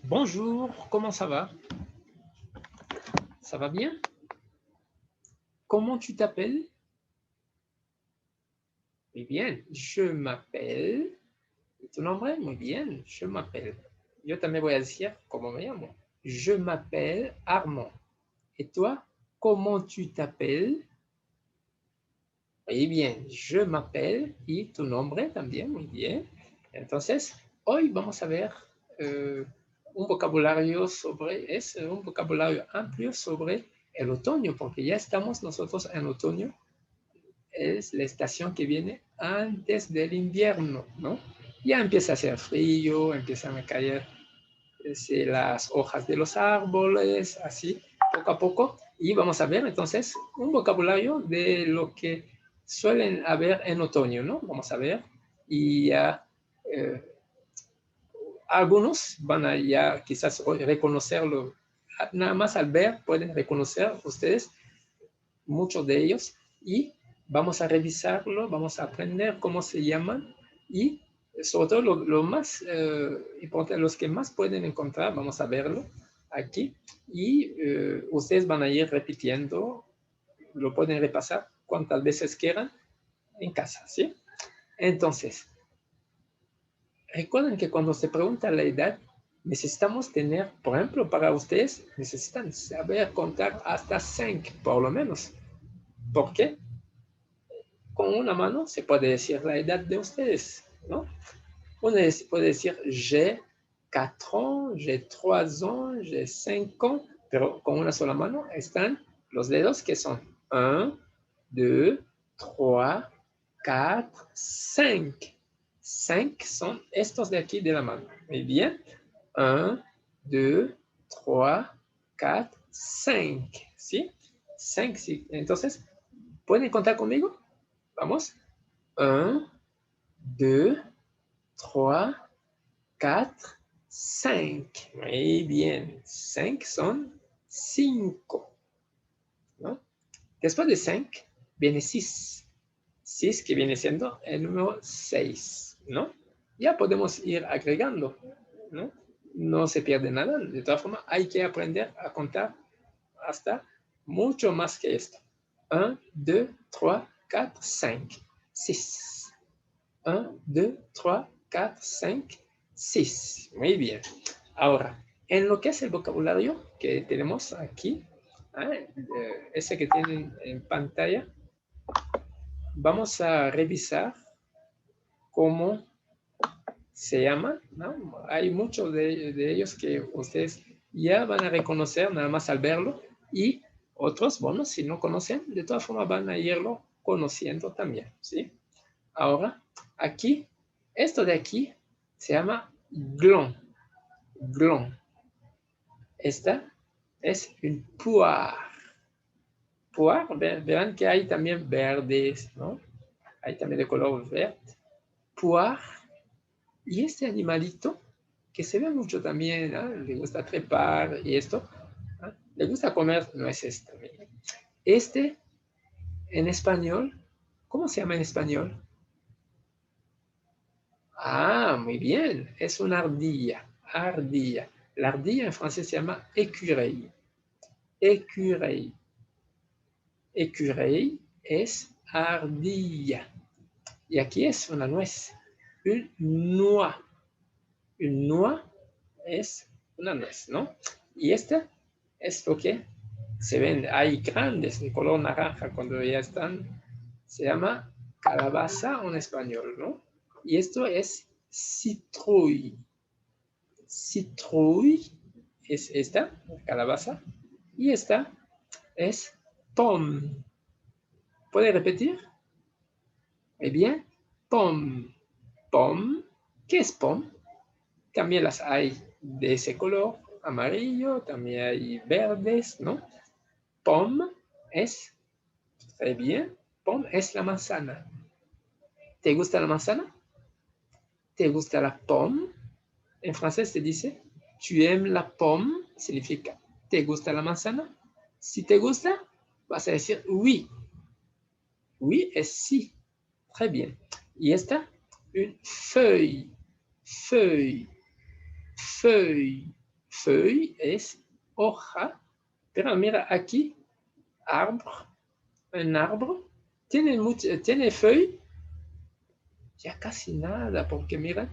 Bonjour, comment ça va? Ça va bien? Comment tu t'appelles? Muy bien, je m'appelle. ¿Y tu nombre? Muy bien, je m'appelle. Yo también voy a decir cómo me llamo. Je m'appelle Armand. ¿Y toi? ¿Cómo tu t'appelles? Muy bien, je m'appelle. ¿Y tu nombre también? Muy bien. Entonces, hoy vamos a ver un vocabulario un vocabulario amplio sobre el otoño, porque ya estamos nosotros en otoño. Es la estación que viene antes del invierno, ¿no? Ya empieza a hacer frío, empiezan a caer las hojas de los árboles, así, poco a poco. Y vamos a ver entonces un vocabulario de lo que suelen haber en otoño, ¿no? Vamos a ver. Y algunos van a ya quizás reconocerlo. Nada más al ver pueden reconocer ustedes muchos de ellos y vamos a revisarlo, vamos a aprender cómo se llaman y sobre todo lo más importante, los que más pueden encontrar, vamos a verlo aquí y ustedes van a ir repitiendo, lo pueden repasar cuantas veces quieran en casa, ¿sí? Entonces, recuerden que cuando se pregunta la edad, necesitamos tener, por ejemplo, para ustedes, necesitan saber contar hasta 5, por lo menos. ¿Por qué? Con una mano se puede decir la edad de ustedes, ¿no? Uno puede decir, j'ai 4 ans, j'ai 3 ans, j'ai 5 ans, pero con una sola mano están los dedos que son 1, 2, 3, 4, 5. 5 son estos de aquí de la mano. Muy bien. 1, 2, 3, 4, 5. ¿Sí? 5, sí. Entonces, ¿pueden contar conmigo? Vamos. 1, 2, 3, 4, 5. Muy bien. 5 son 5, ¿no? Después de 5 viene 6. 6 que viene siendo el número 6, ¿no? Ya podemos ir agregando, ¿no? No se pierde nada. De todas formas, hay que aprender a contar hasta mucho más que esto. 1, 2, 3, 4, 5, 6. 1, 2, 3, 4, 5, 6. Muy bien. Ahora, en lo que es el vocabulario que tenemos aquí, ese que tienen en pantalla, vamos a revisar cómo se llama, ¿no? Hay muchos de ellos que ustedes ya van a reconocer nada más al verlo y otros, bueno, si no conocen, de todas formas van a irlo conociendo también, ¿sí? Ahora, aquí, esto de aquí se llama glon. Glon. Esta es un puar. Puar, verán que hay también verdes, ¿no? Hay también de color verde. Puar. Y este animalito, que se ve mucho también, ¿no? Le gusta trepar y esto, ¿no? Le gusta comer nueces también. Este, en español, ¿cómo se llama en español? Ah, muy bien, es una ardilla, ardilla. La ardilla en francés se llama écureuil. Écureuil. Écureuil es ardilla. Y aquí es una nuez, une noix. Une noix es una nuez, ¿no? Y esta es lo que se ven, hay grandes de color naranja cuando ya están, se llama calabaza en español, ¿no? Y esto es citrouille. Citrouille es esta, calabaza, y esta es pomme. ¿Puede repetir? Muy bien, pomme. Pomme, ¿qué es pomme? También las hay de ese color, amarillo, también hay verdes, ¿no? Pomme es, très bien, pomme es la manzana. ¿Te gusta la manzana? ¿Te gusta la pomme? En francés se dice, tu aimes la pomme, significa, ¿te gusta la manzana? Si te gusta, vas a decir oui. Oui es sí. Très bien. Y esta, une feuille. Feuille. Feuille. feuille es hoja, pero mira aquí, arbre, un árbol, tiene feuille, ya casi nada, porque mira,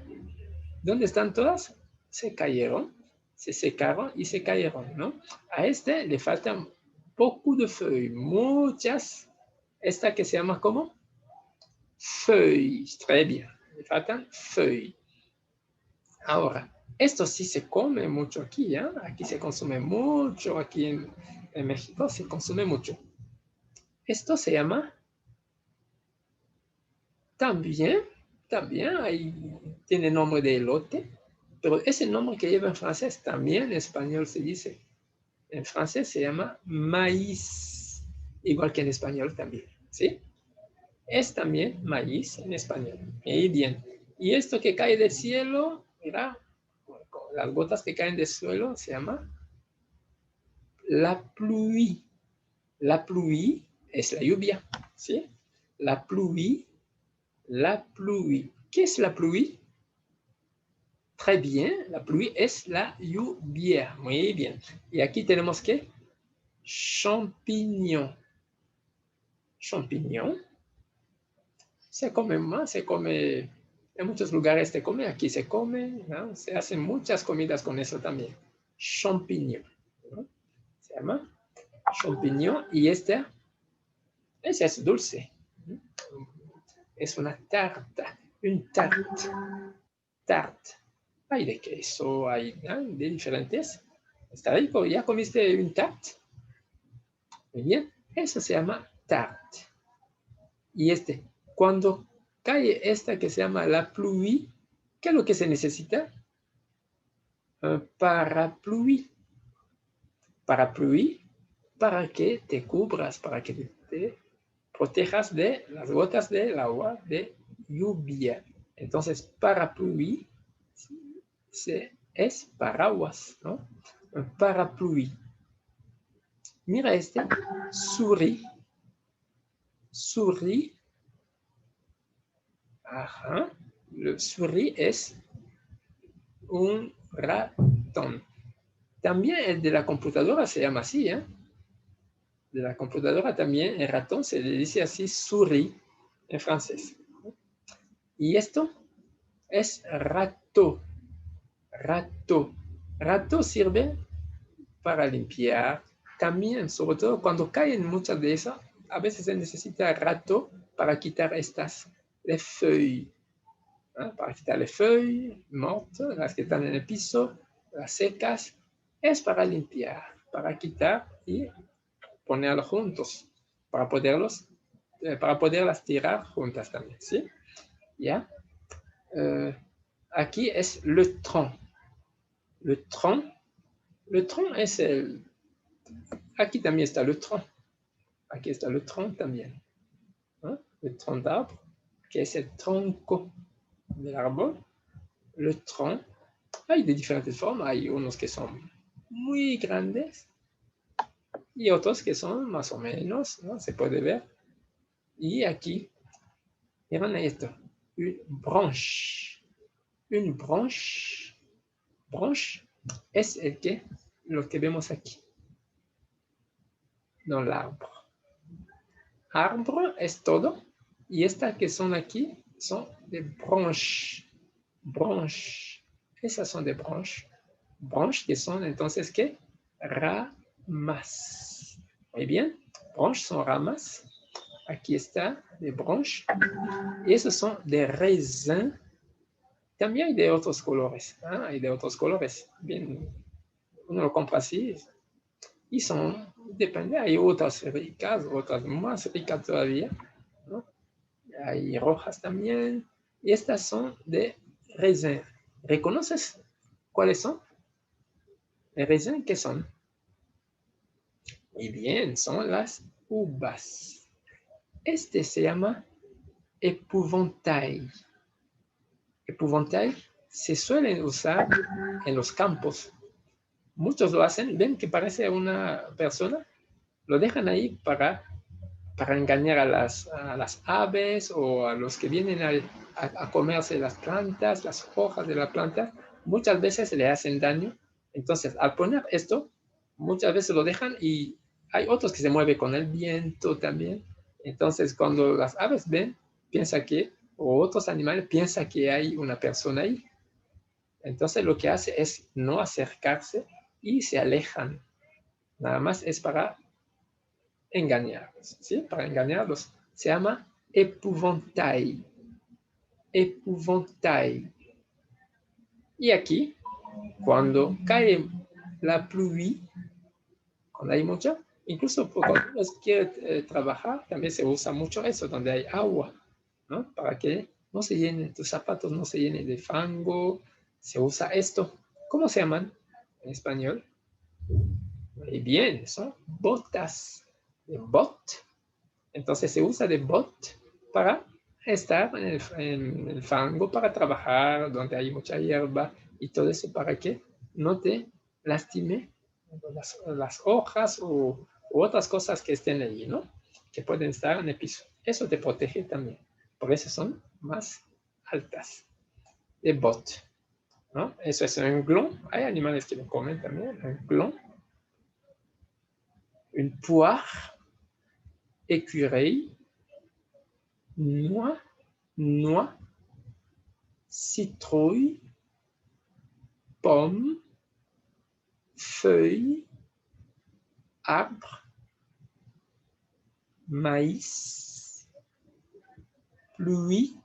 ¿dónde están todas? Se cayeron, se secaron y se cayeron, ¿no? A este le faltan beaucoup de feuilles, muchas. Esta que se llama ¿cómo? Feuilles, très bien, le faltan feuilles. Ahora, esto sí se come mucho aquí, ¿eh? Aquí se consume mucho, aquí en México se consume mucho. Esto se llama también ahí tiene nombre de elote, pero ese nombre que lleva en francés también en español se dice. En francés se llama maíz, igual que en español también, ¿sí? Es también maíz en español. Y bien, y esto que cae del cielo, mira, las gotas que caen del suelo se llama la pluie. La pluie es la lluvia, ¿sí? La pluie. ¿Qué es la pluie? Très bien, la pluie es la lluvia. Muy bien. Y aquí tenemos que champignon. Champignon. Se come más, se come, en muchos lugares se come, aquí se come, ¿no? Se hacen muchas comidas con eso también. Champignon, ¿no? Se llama champignon y ese es dulce. ¿No? Es una tarta, un tarte. Tarte. Hay de queso, hay, ¿no? De diferentes. Está rico, ¿ya comiste un tarte? Muy bien, eso se llama tarte. Y cuando cae esta que se llama la pluie, ¿qué es lo que se necesita? Un parapluie. Parapluie para que te cubras, para que te protejas de las gotas del agua de lluvia. Entonces, parapluie es paraguas, ¿no? Un parapluie. Mira souris. Souris. Ajá. Le souris es un ratón. También el de la computadora se llama así, ¿eh? De la computadora también el ratón se le dice así souris en francés. Y esto es rato. Rato. Rato sirve para limpiar. También, sobre todo cuando caen muchas de esas, a veces se necesita rato para quitar les feuilles. ¿Eh? Para quitar les feuilles mortes, las que están en el piso, las secas. Es para limpiar, para quitar y ponerlos juntos, para poderlas tirar juntas también, ¿sí? ¿Ya? Aquí es le tronc. Le tronc es aquí también está le tronc. Aquí está le tronc también. ¿Eh? Le tronc d'arbre, que es el tronco del árbol. Le tronc. Hay de diferentes formas. Hay unos que son muy grandes y otros que son más o menos, ¿no? Se puede ver. Y aquí, miren esto, une branche. Une branche es lo que vemos aquí, dans l'arbre. Arbre es todo, y estas que son aquí son de branches. Branches. Esas son de branches. Branches que son entonces, ¿qué? Ramas. Muy bien, branches son ramas. Aquí está, de branches. Y esos son de raisins. También hay de otros colores. ¿Eh? Hay de otros colores. Bien, uno lo compra así. Y son, depende, hay otras ricas, otras más ricas todavía, ¿no? Hay rojas también. Y estas son de raisin. ¿Reconoces cuáles son? ¿De raisin qué son? Muy bien, son las uvas. Este se llama epouvantail. Epouvantail se suelen usar en los campos. Muchos lo hacen, ven que parece una persona, lo dejan ahí para engañar a las aves o a los que vienen a comerse las plantas, las hojas de la planta. Muchas veces le hacen daño. Entonces, al poner esto, muchas veces lo dejan y hay otros que se mueven con el viento también. Entonces, cuando las aves ven, piensa que, o otros animales piensan que hay una persona ahí. Entonces, lo que hace es no acercarse y se alejan. Nada más es para engañarlos, ¿sí? Para engañarlos. Se llama épouvantail. Épouvantail. Y aquí, cuando cae la pluie, cuando hay mucha, incluso cuando uno quiere trabajar, también se usa mucho eso, donde hay agua, ¿no? Para que no se llenen, tus zapatos no se llenen de fango, se usa esto. ¿Cómo se llaman en español? Muy bien, son botas, de bot. Entonces se usa de bot para estar en el fango, para trabajar donde hay mucha hierba y todo eso para que no te lastime las hojas u otras cosas que estén allí, ¿no? Que pueden estar en el piso. Eso te protege también. Por eso son más altas. De bot, ¿no? Eso es un glon. Hay animales que lo comen también. Un glon. Une poire. Écureuil. Noix. Noix. Citrouille. Pomme. Feuille. Arbre. Maïs. Pluie.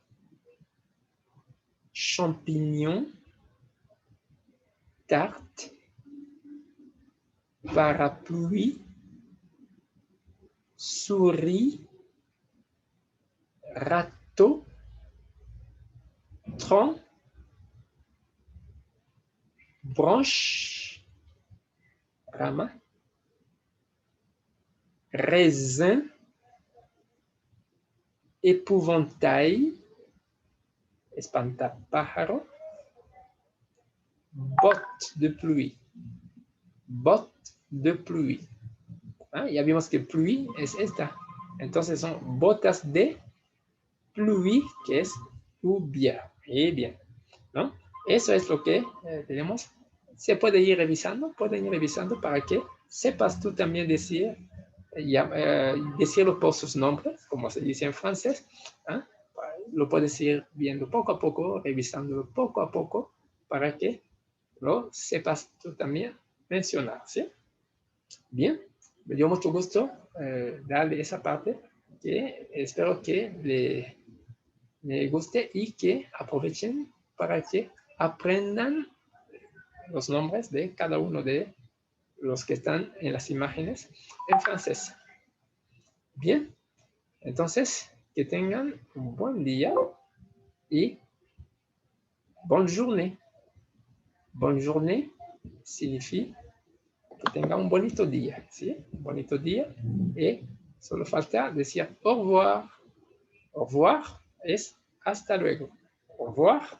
Champignons. Tarte. Parapluie. Souris. Râteau. Tronc. Branche. Rama. Raisin. Épouvantail. Espantapájaro. Botte de pluie. Botte de pluie. ¿Ah? Ya vimos que pluie es esta. Entonces son botas de pluie, que es lluvia. Y bien, ¿no? Eso es lo que tenemos. Se puede ir revisando, pueden ir revisando para que sepas tú también decir, decirlo por sus nombres, como se dice en francés. ¿Ah? Lo puedes ir viendo poco a poco, revisándolo poco a poco, para que lo sepas tú también mencionar, ¿sí? Bien, me dio mucho gusto darle esa parte, que espero que le guste y que aprovechen para que aprendan los nombres de cada uno de los que están en las imágenes en francés. Bien, entonces que tengan un buen día y bonne journée. Bonne journée signifie que tenga un bonito día, ¿sí? Un bonito día y solo falta decir au revoir. Au revoir es hasta luego. Au revoir.